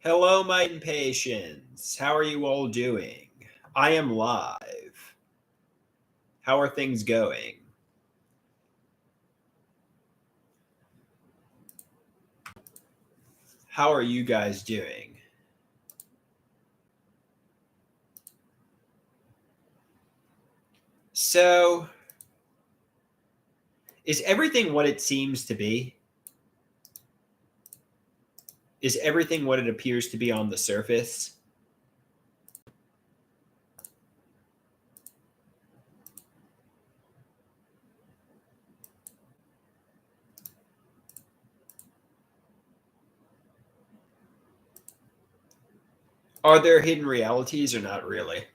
Hello, my impatiens. How are you all doing? I am live. How are things going? How are you guys doing? So, is everything what it seems to be? Is everything what it appears to be on the surface? Are there hidden realities or not really?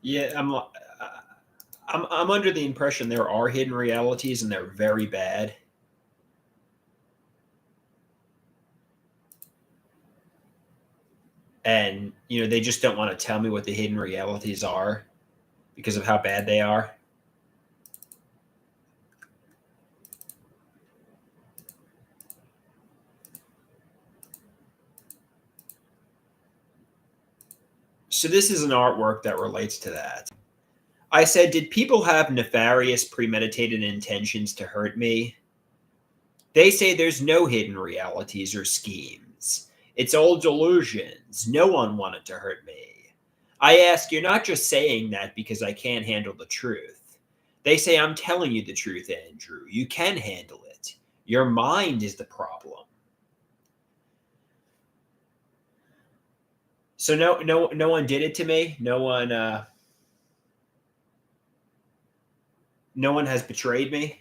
Yeah, I'm under the impression there are hidden realities and they're very bad. And, they just don't want to tell me what the hidden realities are because of how bad they are. So this is an artwork that relates to that. I said, did people have nefarious, premeditated intentions to hurt me? They say there's no hidden realities or schemes. It's all delusions. No one wanted to hurt me. I ask, you're not just saying that because I can't handle the truth. They say, I'm telling you the truth, Andrew. You can handle it. Your mind is the problem. So no one did it to me. No one has betrayed me.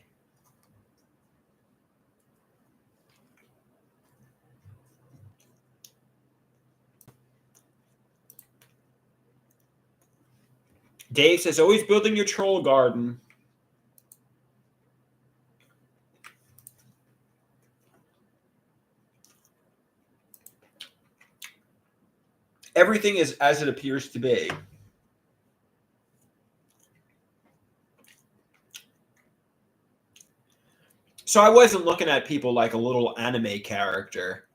Dave says, always building your troll garden. Everything is as it appears to be. So I wasn't looking at people like a little anime character,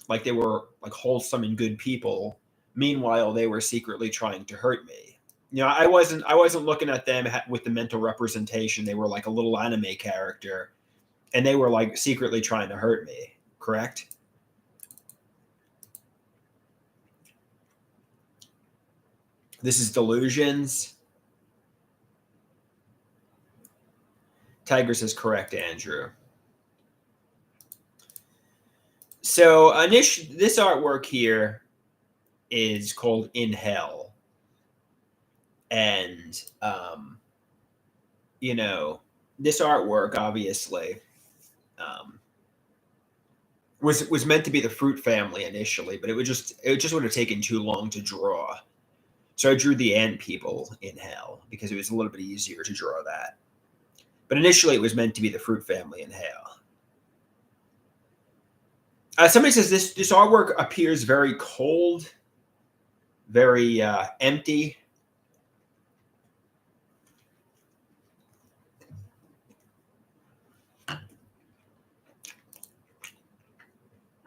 like they were like wholesome and good people. Meanwhile, they were secretly trying to hurt me. I wasn't looking at them with the mental representation. They were like a little anime character, and they were like secretly trying to hurt me. Correct? This is delusions. Tiger says correct, Andrew. So this artwork here is called In Hell. And this artwork obviously was meant to be the fruit family initially, but it just would have taken too long to draw. So I drew the ant people in hell because it was a little bit easier to draw that. But initially, it was meant to be the fruit family in hell. Somebody says this artwork appears very cold, very empty.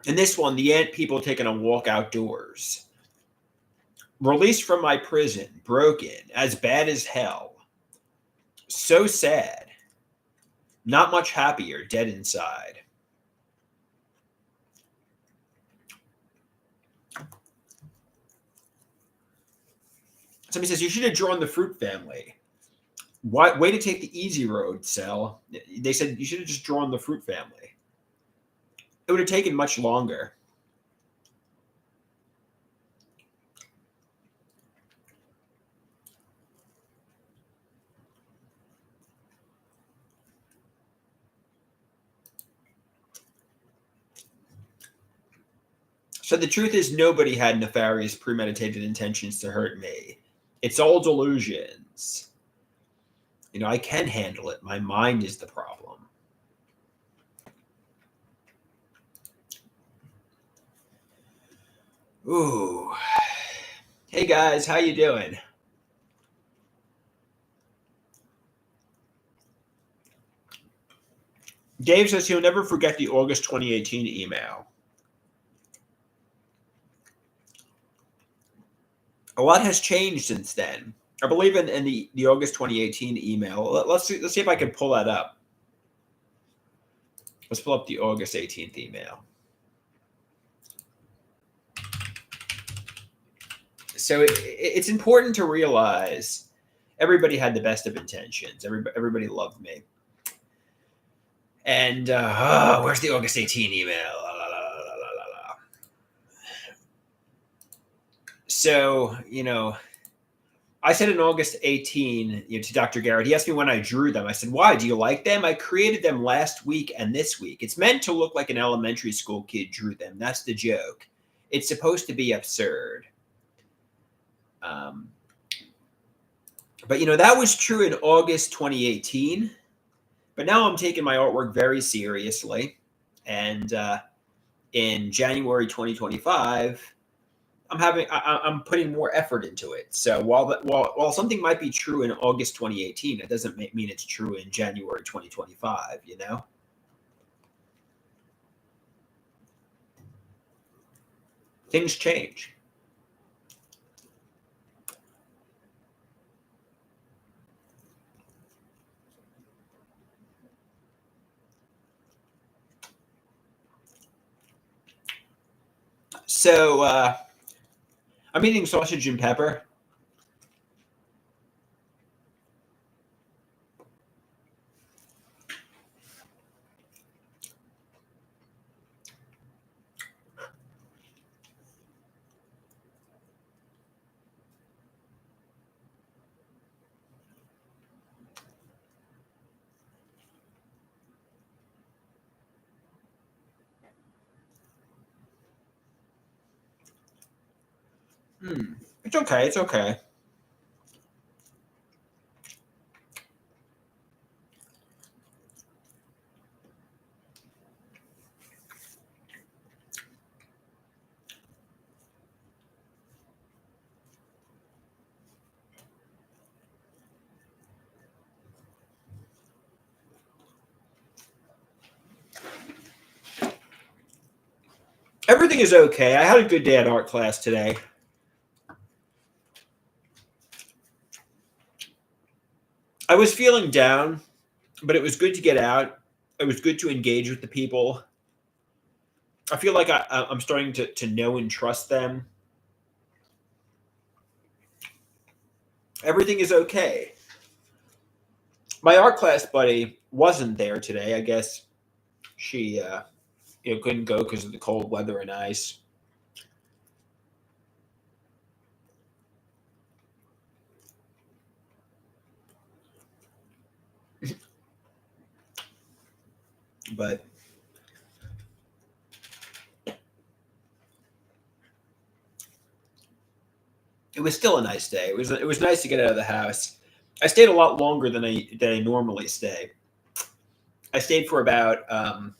In this one, the ant people taking a walk outdoors. Released from my prison, broken, as bad as hell. So sad. Not much happier, dead inside. Somebody says, you should have drawn the fruit family. Way to take the easy road, Cell. They said you should have just drawn the fruit family. It would have taken much longer. So the truth is, nobody had nefarious, premeditated intentions to hurt me. It's all delusions. I can handle it. My mind is the problem. Ooh. Hey guys, how you doing? Dave says he'll never forget the August 2018 email. A lot has changed since then. I believe in the August 2018 email. Let's see if I can pull that up. Let's pull up the August 18th email. So it's important to realize everybody had the best of intentions. Everybody loved me. And where's the August 18 email? So, I said in August 18, to Dr. Garrett, he asked me when I drew them. I said, why? Do you like them? I created them last week and this week. It's meant to look like an elementary school kid drew them. That's the joke. It's supposed to be absurd. But, that was true in August 2018. But now I'm taking my artwork very seriously. And in January 2025, I'm putting more effort into it. So while something might be true in August 2018, it doesn't mean it's true in January 2025. Things change. So I'm eating sausage and pepper. It's okay. It's okay. Everything is okay. I had a good day at art class today. I was feeling down, but it was good to get out. It was good to engage with the people. I feel like I'm starting to know and trust them. Everything is okay. My art class buddy wasn't there today. I guess she couldn't go because of the cold weather and ice. But it was still a nice day. It was nice to get out of the house. I stayed a lot longer than I normally stay. I stayed for about I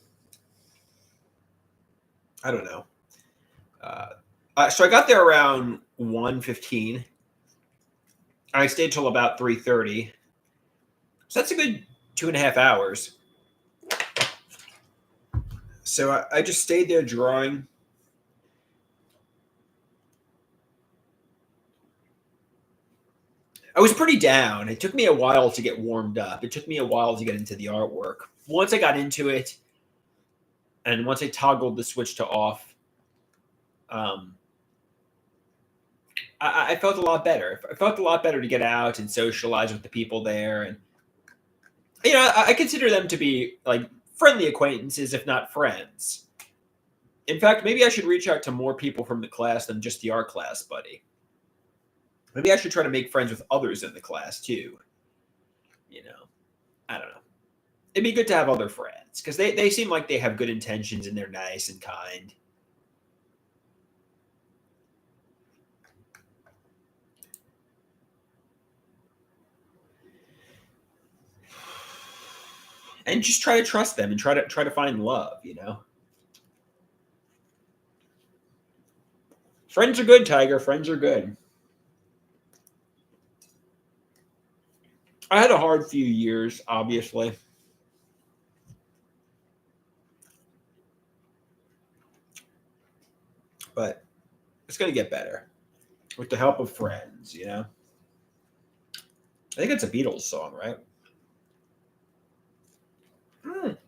don't know. So I got there around 1:15. I stayed till about 3:30. So that's a good 2.5 hours. So I just stayed there drawing. I was pretty down. It took me a while to get warmed up. It took me a while to get into the artwork. Once I got into it, and once I toggled the switch to off, I felt a lot better. I felt a lot better to get out and socialize with the people there, and I consider them to be like friendly acquaintances, if not friends. In fact, maybe I should reach out to more people from the class than just the art class buddy. Maybe I should try to make friends with others in the class too. I don't know. It'd be good to have other friends because they seem like they have good intentions and they're nice and kind. And just try to trust them and try to find love. So Friends are good, Tiger. Friends are good. I had a hard few years, obviously. But it's going to get better with the help of friends, you know? I think it's a Beatles song, right? Mm.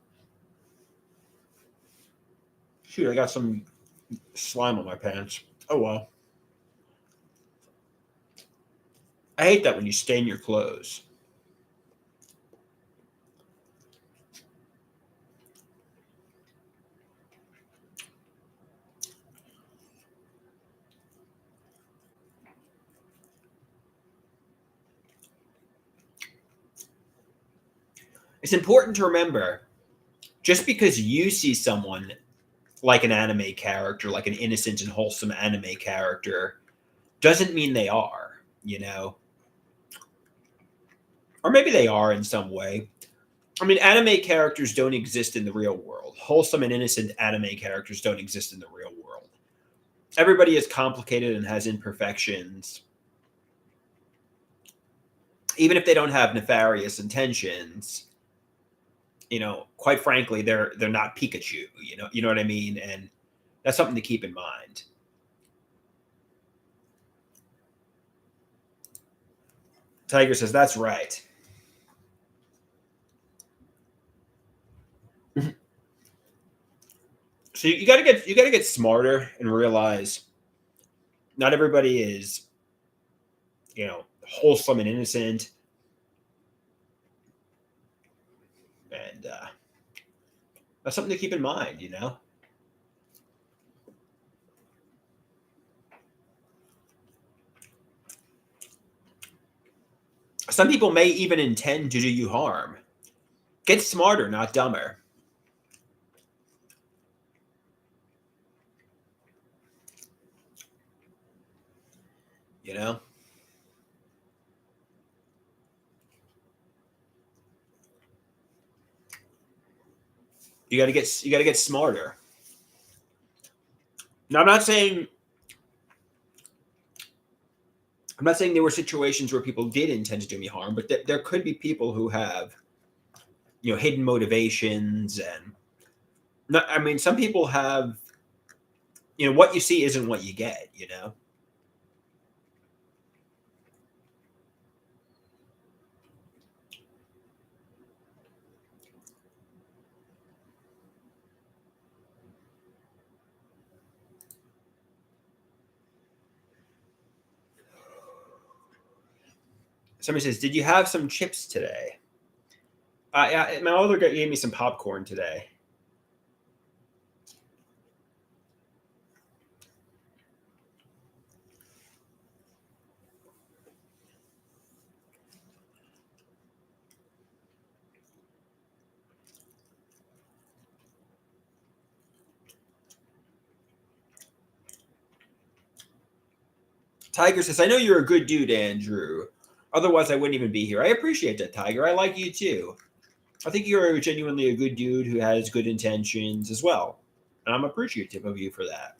Shoot, I got some slime on my pants. Oh, well. I hate that when you stain your clothes. It's important to remember just because you see someone like an anime character, like an innocent and wholesome anime character, doesn't mean they are, you know? Or maybe they are in some way. I mean, anime characters don't exist in the real world. Wholesome and innocent anime characters don't exist in the real world. Everybody is complicated and has imperfections. Even if they don't have nefarious intentions, quite frankly, they're not Pikachu. You know what I mean, and that's something to keep in mind. Tiger says that's right. So you gotta get smarter and realize not everybody is wholesome and innocent, and that's something to keep in mind. Some people may even intend to do you harm. Get smarter, not dumber. You know, you gotta get smarter. Now, I'm not saying there were situations where people did intend to do me harm, but there could be people who have hidden motivations, and not, I mean, some people have what you see isn't what you get. Somebody says, "Did you have some chips today?" Yeah, my mother gave me some popcorn today. Tiger says, "I know you're a good dude, Andrew. Otherwise, I wouldn't even be here." I appreciate that, Tiger. I like you too. I think you're genuinely a good dude who has good intentions as well, and I'm appreciative of you for that.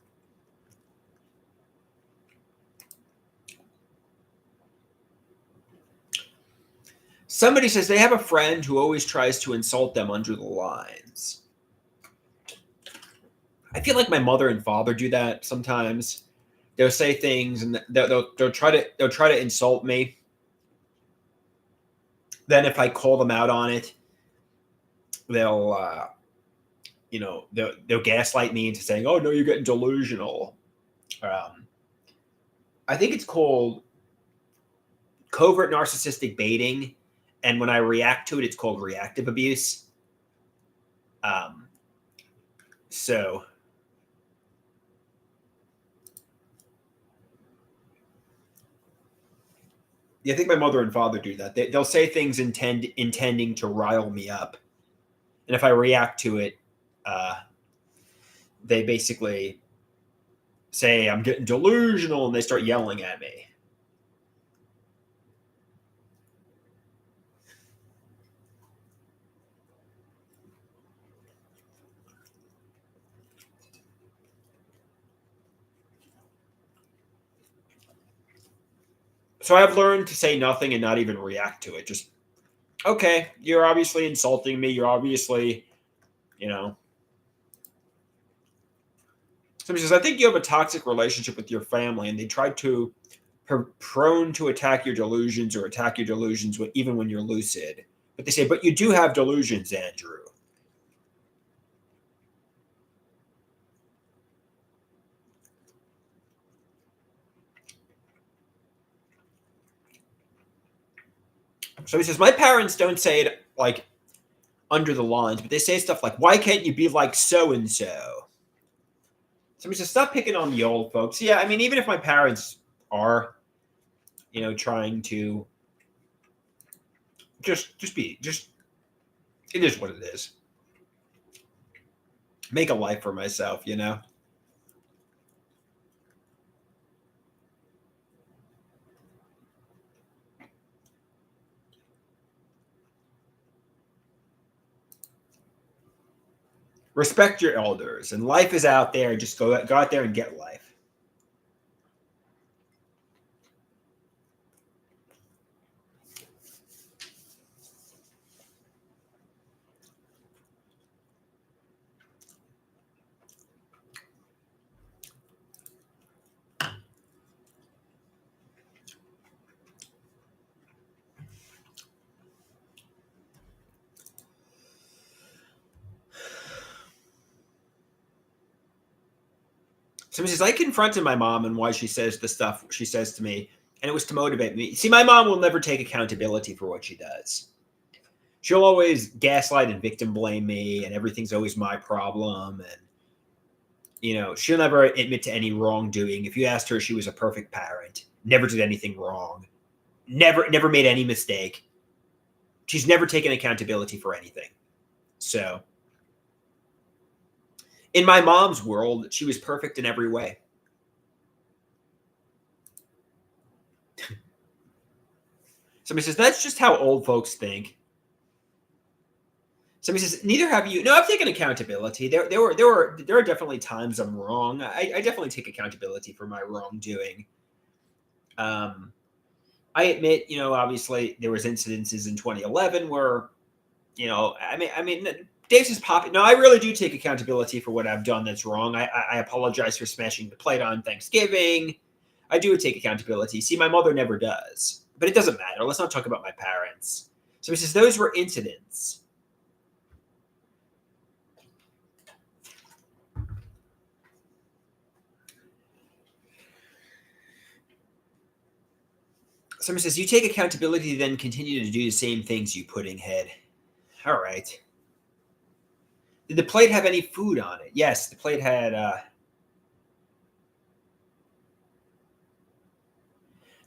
Somebody says they have a friend who always tries to insult them under the lines. I feel like my mother and father do that sometimes. They'll say things and they'll try to insult me. Then if I call them out on it, they'll they'll gaslight me into saying, "Oh no, you're getting delusional." Um, I think it's called covert narcissistic baiting, and when I react to it, it's called reactive abuse. Um, so yeah, I think my mother and father do that. They'll say things intending to rile me up, and if I react to it, uh, they basically say I'm getting delusional, and they start yelling at me. So I've learned to say nothing and not even react to it. Just, okay, you're obviously insulting me. You're obviously, you know. Somebody says, I think you have a toxic relationship with your family, and they try to prone to attack your delusions or attack your delusions even when you're lucid. But they say, but you do have delusions, Andrew. So he says, my parents don't say it like under the lines, but they say stuff like, why can't you be like so and so? Somebody says, stop picking on the old folks. Yeah, I mean, even if my parents are, trying to just it is what it is. Make a life for myself. Respect your elders, and life is out there. Just go out there and get life. Somebody says, I confronted my mom and why she says the stuff she says to me, and it was to motivate me. See, my mom will never take accountability for what she does. She'll always gaslight and victim blame me, and everything's always my problem. And, she'll never admit to any wrongdoing. If you asked her, she was a perfect parent, never did anything wrong, never made any mistake. She's never taken accountability for anything. So, in my mom's world, she was perfect in every way. Somebody says, that's just how old folks think. Somebody says, neither have you. No, I've taken accountability. There are definitely times I'm wrong. I definitely take accountability for my wrongdoing. I admit, obviously there was incidences in 2011 where, I mean, Dave's is popping. No, I really do take accountability for what I've done that's wrong. I apologize for smashing the plate on Thanksgiving. I do take accountability. See, my mother never does, but it doesn't matter. Let's not talk about my parents. So he says those were incidents. Somebody says, you take accountability, then continue to do the same things, you pudding head. All right. Did the plate have any food on it? Yes, the plate had.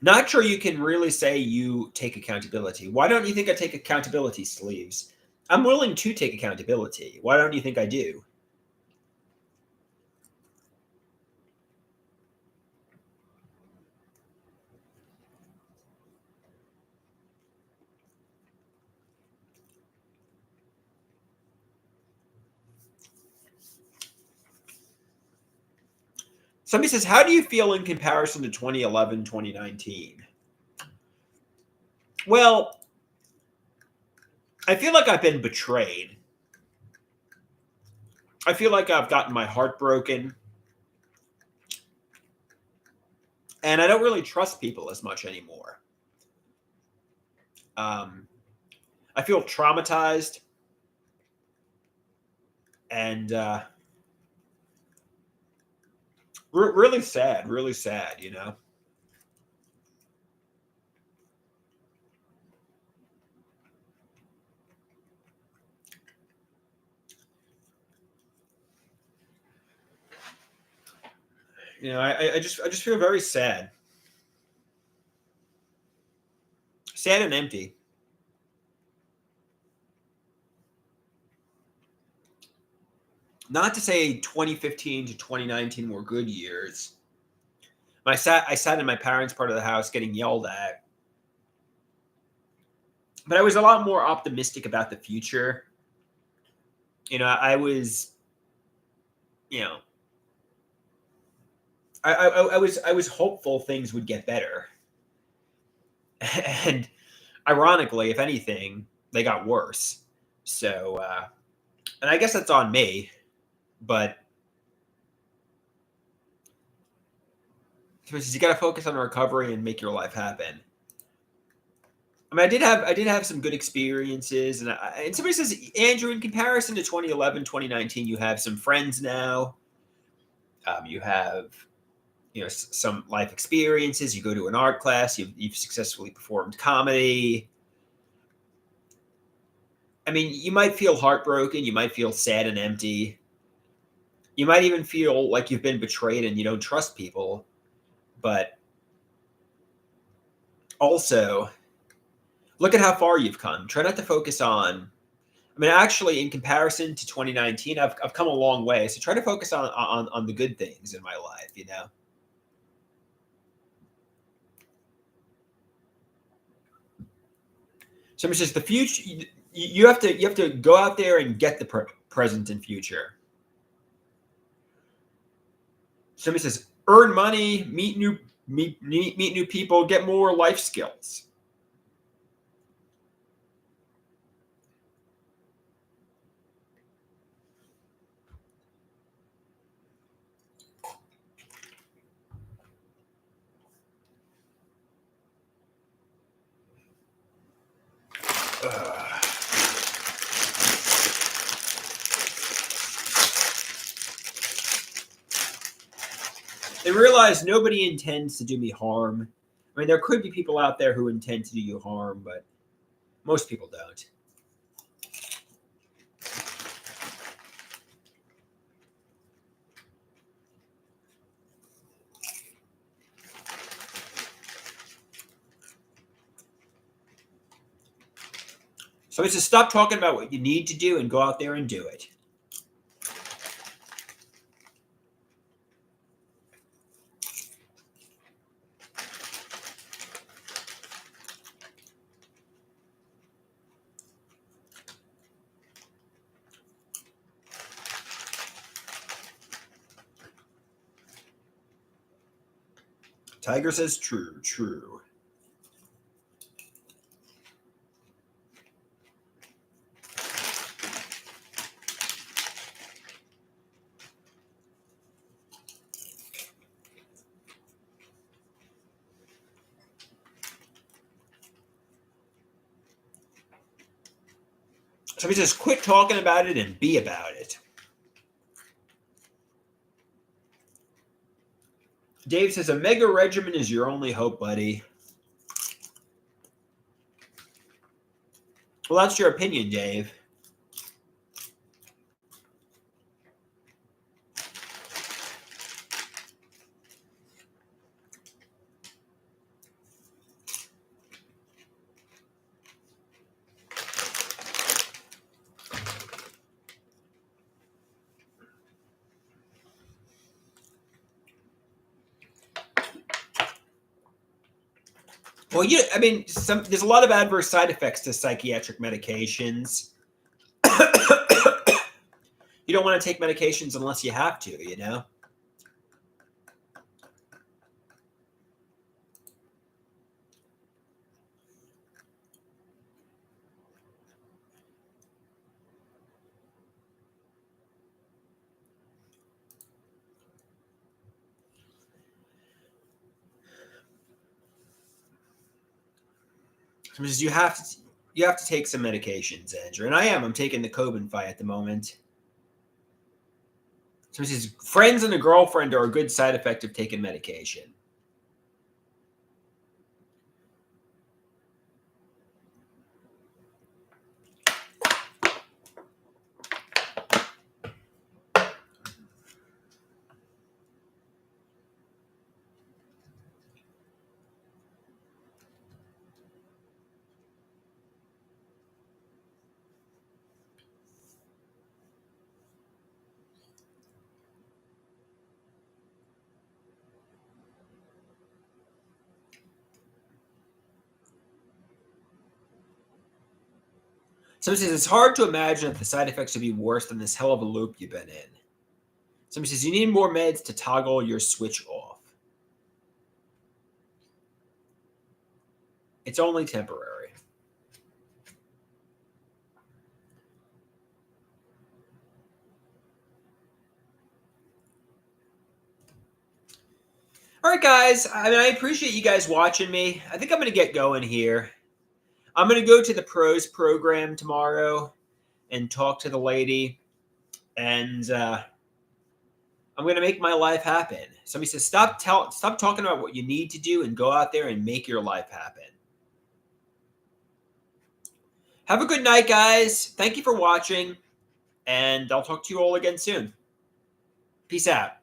Not sure you can really say you take accountability. Why don't you think I take accountability, Sleeves? I'm willing to take accountability. Why don't you think I do? Somebody says, how do you feel in comparison to 2011, 2019? Well, I feel like I've been betrayed. I feel like I've gotten my heart broken. And I don't really trust people as much anymore. I feel traumatized and really sad, really sad. I just feel very sad, sad and empty. Not to say 2015 to 2019 were good years. I sat in my parents' part of the house getting yelled at, but I was a lot more optimistic about the future. I was, you know, I was hopeful things would get better. And ironically, if anything, they got worse. So, and I guess that's on me, but you got to focus on recovery and make your life happen. I mean, I did have some good experiences, and somebody says, Andrew, in comparison to 2011, 2019, you have some friends now. You have some life experiences. You go to an art class. You've successfully performed comedy. I mean, you might feel heartbroken. You might feel sad and empty. You might even feel like you've been betrayed and you don't trust people. But also, look at how far you've come. Try not to focus on. I mean, actually, in comparison to 2019, I've come a long way. So try to focus on the good things in my life. So it's just the future. You have to go out there and get the present and future. Somebody says, earn money, meet new people, get more life skills. They realize nobody intends to do me harm. I mean, there could be people out there who intend to do you harm, but most people don't. So it's to stop talking about what you need to do and go out there and do it. Tiger says true, true. So he says, quit talking about it and be about it. Dave says, a mega regimen is your only hope, buddy. Well, that's your opinion, Dave. Well, I mean, there's a lot of adverse side effects to psychiatric medications. You don't want to take medications unless you have to. Because you have to take some medications, Andrew. And I'm taking the Cobenfy at the moment. So he says, friends and a girlfriend are a good side effect of taking medication. Somebody says, it's hard to imagine that the side effects would be worse than this hell of a loop you've been in. Somebody says, you need more meds to toggle your switch off. It's only temporary. All right, guys. I appreciate you guys watching me. I think I'm going to get going here. I'm going to go to the pros program tomorrow and talk to the lady, and I'm going to make my life happen. Somebody says, stop talking about what you need to do and go out there and make your life happen. Have a good night, guys. Thank you for watching, and I'll talk to you all again soon. Peace out.